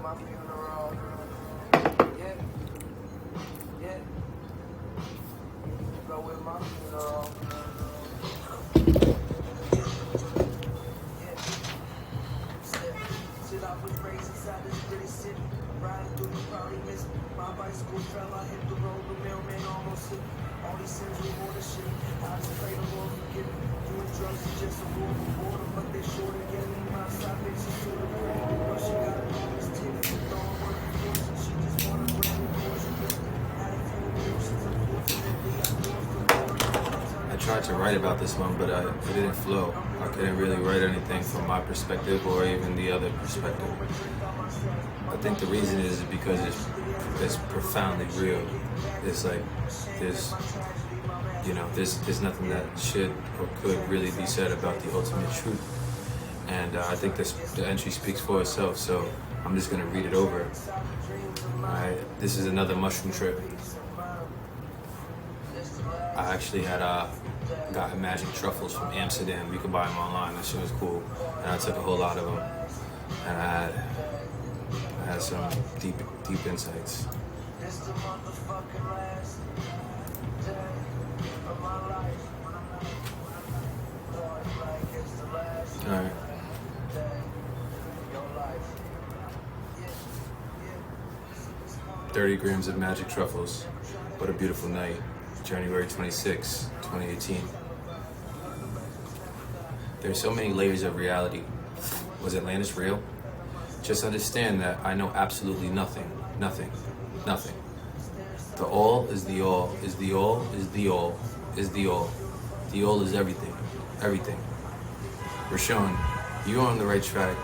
my funeral. Yeah, yeah. Go with my funeral. Yeah. Shit, I was raised inside this pretty city. Riding through, you probably missed me. My bicycle fell, I hit the road, the mailman almost hit me. All these sins we more than shit. I just pray the Lord forgive me. Doing drugs is just a war of border, but they sure to get me. My side bitch is sort of crazy, but she got a bonus titty. Throwing work and force, and she just wanna bring me poison with me. Had a few emotions, unfortunately, I lost the Lord. I tried to write about this one, but it didn't flow. I couldn't really write anything from my perspective or even the other perspective. I think the reason is because it's profoundly real. It's like there's nothing that should or could really be said about the ultimate truth. And I think the entry speaks for itself, so I'm just gonna read it over. This is another mushroom trip. I actually had got magic truffles from Amsterdam. You can buy them online. That shit was cool. And I took a whole lot of them. And I had some deep insights. All right. 30 grams of magic truffles. What a beautiful night. January 26, 2018. There's so many layers of reality. Was Atlantis real? Just understand that I know absolutely nothing. Nothing. Nothing. The all is the all, is the all, is the all, is the all. The all is everything. Everything. Rashawn, you're on the right track.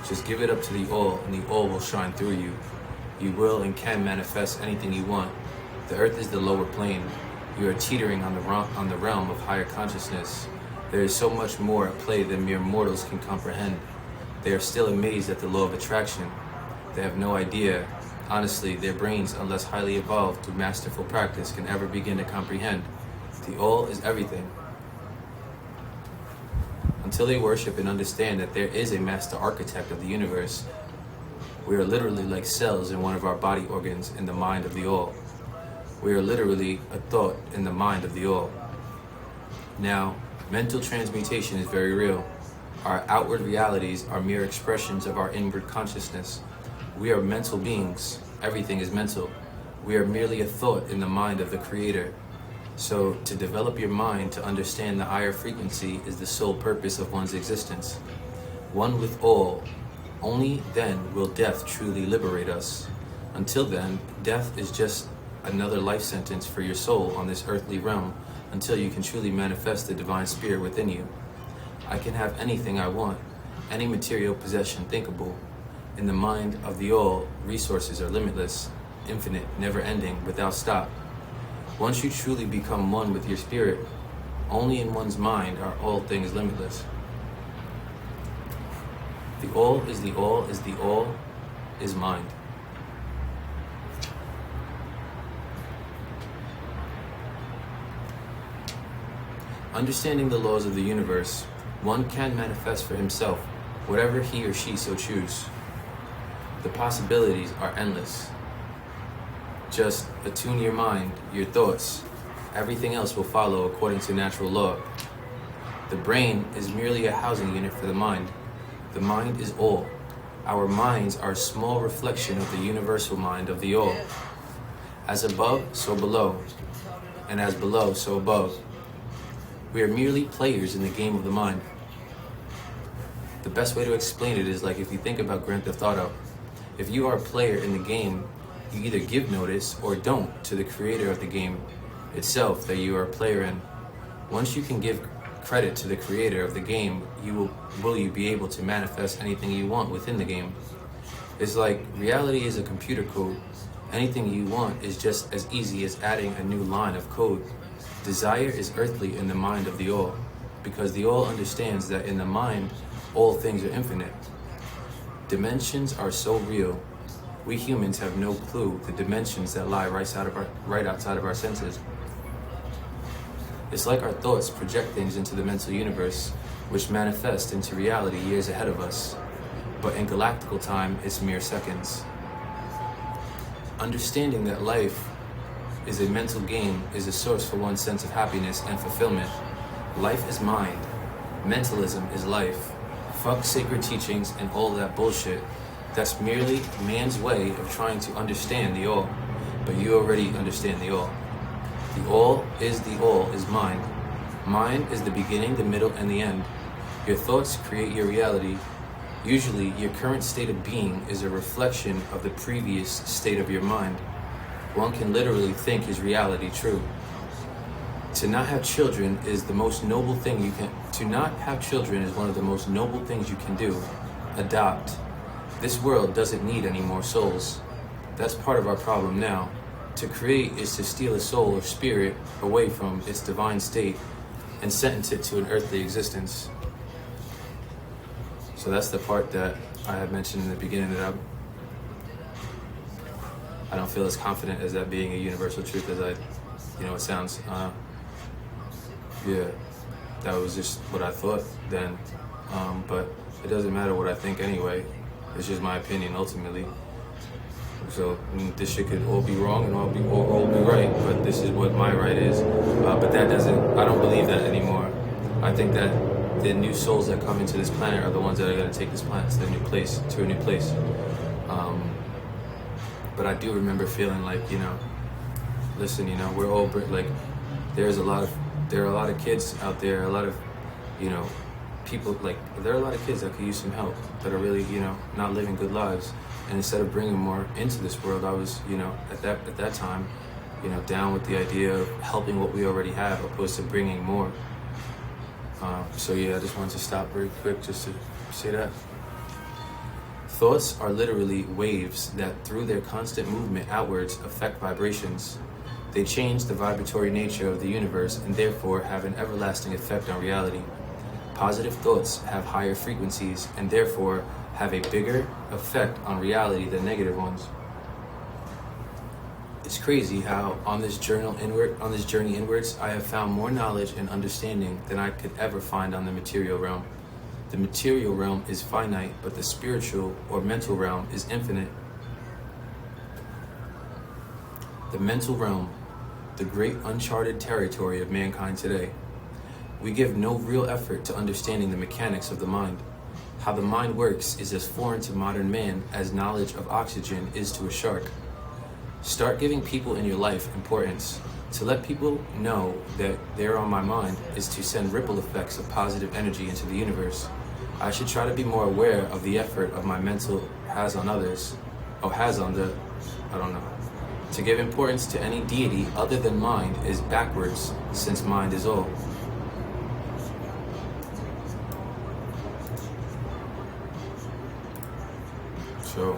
Just give it up to the all, and the all will shine through you. You will and can manifest anything you want. The earth is the lower plane. You are teetering on the realm of higher consciousness. There is so much more at play than mere mortals can comprehend. They are still amazed at the law of attraction. They have no idea. Honestly, their brains, unless highly evolved through masterful practice, can ever begin to comprehend. The all is everything. Until they worship and understand that there is a master architect of the universe, we are literally like cells in one of our body organs in the mind of the all. We are literally a thought in the mind of the all. Now, mental transmutation is very real. Our outward realities are mere expressions of our inward consciousness. We are mental beings. Everything is mental. We are merely a thought in the mind of the Creator. So, to develop your mind to understand the higher frequency is the sole purpose of one's existence. One with all. Only then will death truly liberate us. Until then, death is just another life sentence for your soul on this earthly realm until you can truly manifest the divine spirit within you. I can have anything I want, any material possession thinkable. In the mind of the all, resources are limitless, infinite, never-ending, without stop. Once you truly become one with your spirit, only in one's mind are all things limitless. The all is the all is the all is mind. Understanding the laws of the universe, one can manifest for himself whatever he or she so choose. The possibilities are endless. Just attune your mind, your thoughts. Everything else will follow according to natural law. The brain is merely a housing unit for the mind. The mind is all. Our minds are a small reflection of the universal mind of the all. As above, so below. And as below, so above. We are merely players in the game of the mind. The best way to explain it is like if you think about Grand Theft Auto. If you are a player in the game, you either give notice or don't to the creator of the game itself that you are a player in. Once you can give credit to the creator of the game, you be able to manifest anything you want within the game. It's like reality is a computer code. Anything you want is just as easy as adding a new line of code. Desire is earthly in the mind of the all, because the all understands that in the mind, all things are infinite. Dimensions are so real. We humans have no clue the dimensions that lie right outside of our senses. It's like our thoughts project things into the mental universe, which manifest into reality years ahead of us. but in galactical time, it's mere seconds. Understanding that life is a mental game is a source for one's sense of happiness and fulfillment. Life is mind. Mentalism is life. Fuck sacred teachings and all that bullshit. That's merely man's way of trying to understand the all. But you already understand the all. The all is mind. Mind is the beginning, the middle, and the end. Your thoughts create your reality. Usually, your current state of being is a reflection of the previous state of your mind. One can literally think his reality true. To not have children is the most noble thing you can. To not have children is one of the most noble things you can do. Adopt. This world doesn't need any more souls. That's part of our problem now. To create is to steal a soul or spirit away from its divine state and sentence it to an earthly existence. So that's the part that I had mentioned in the beginning that I don't feel as confident as that being a universal truth as it sounds. Yeah, that was just what I thought then. But it doesn't matter what I think anyway. It's just my opinion ultimately. So this shit could all be wrong and all be right, but this is what my right is. But I don't believe that anymore. I think that the new souls that come into this planet are the ones that are going to take this planet to a new place. But I do remember feeling like, listen, we're all like, there are a lot of kids out there, a lot of, people, like, there are a lot of kids that could use some help, that are really, not living good lives. And instead of bringing more into this world, I was, at that time, down with the idea of helping what we already have, opposed to bringing more. So yeah, I just wanted to stop very quick just to say that. Thoughts are literally waves that, through their constant movement outwards, affect vibrations. They change the vibratory nature of the universe and therefore have an everlasting effect on reality. Positive thoughts have higher frequencies and therefore have a bigger effect on reality than negative ones. It's crazy how on this journey inwards, I have found more knowledge and understanding than I could ever find on the material realm. The material realm is finite, but the spiritual or mental realm is infinite. The mental realm, the great uncharted territory of mankind today. We give no real effort to understanding the mechanics of the mind. How the mind works is as foreign to modern man as knowledge of oxygen is to a shark. Start giving people in your life importance. To let people know that they're on my mind is to send ripple effects of positive energy into the universe. I should try to be more aware of the effort of my mental has on others, or has on the, I don't know. To give importance to any deity other than mind is backwards, since mind is all. So,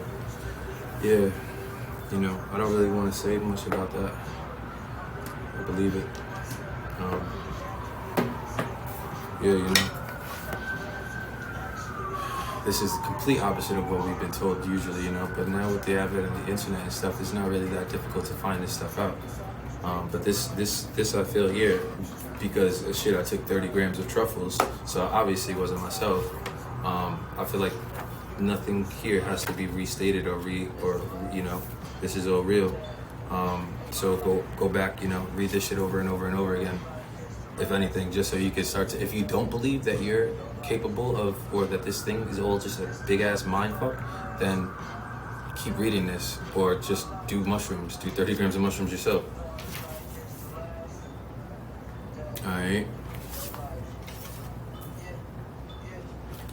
yeah, I don't really want to say much about that. I believe it. This is the complete opposite of what we've been told usually, but now with the advent of the internet and stuff, it's not really that difficult to find this stuff out. But this I feel here, because I took 30 grams of truffles, so obviously it wasn't myself. I feel like nothing here has to be restated or this is all real. So go back, read this shit over and over and over again. If anything, just so you can start to, if you don't believe that you're capable of, or that this thing is all just a big ass mind fuck, then keep reading this, or just do 30 grams of mushrooms yourself. Alright.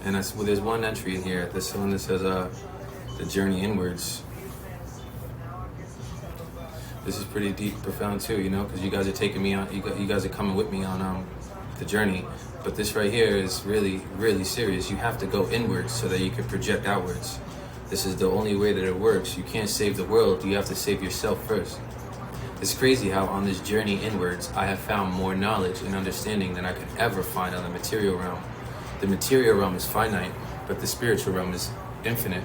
And there's one entry in here, this one that says, the journey inwards. This is pretty deep, profound too, because you guys are taking me on, you guys are coming with me on the journey. But this right here is really, really serious. You have to go inwards so that you can project outwards. This is the only way that it works. You can't save the world, you have to save yourself first. It's crazy how on this journey inwards, I have found more knowledge and understanding than I could ever find on the material realm. The material realm is finite, but the spiritual realm is infinite.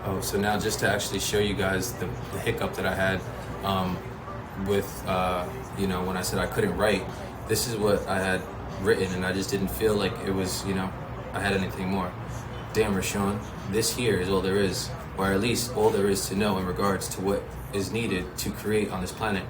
Oh, so now just to actually show you guys the hiccup that I had with, when I said I couldn't write, this is what I had written, and I just didn't feel like it was, I had anything more. Damn, Rashawn, this here is all there is, or at least all there is to know in regards to what is needed to create on this planet.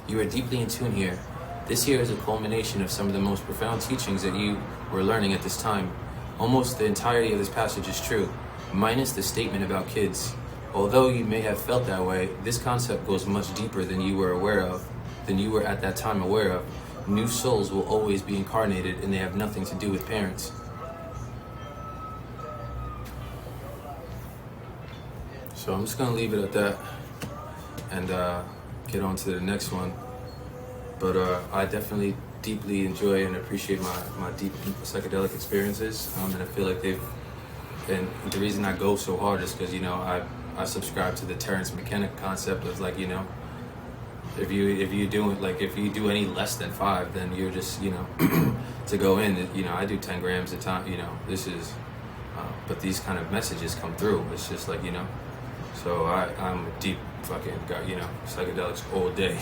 You are deeply in tune here. This here is a culmination of some of the most profound teachings that you were learning at this time. Almost the entirety of this passage is true, minus the statement about kids. Although you may have felt that way, this concept goes much deeper than you were aware of, than you were at that time aware of. New souls will always be incarnated, and they have nothing to do with parents. So I'm just gonna leave it at that and get on to the next one. But I definitely deeply enjoy and appreciate my deep psychedelic experiences, and I feel like and the reason I go so hard is because, you know, I subscribe to the Terrence McKenna concept of, like, you know, if you do any less than 5, then you're just, you know, to go in, you know, I do 10 grams a time, you know, this is, but these kind of messages come through. It's just like, you know, so I'm a deep fucking guy, you know, psychedelics all day.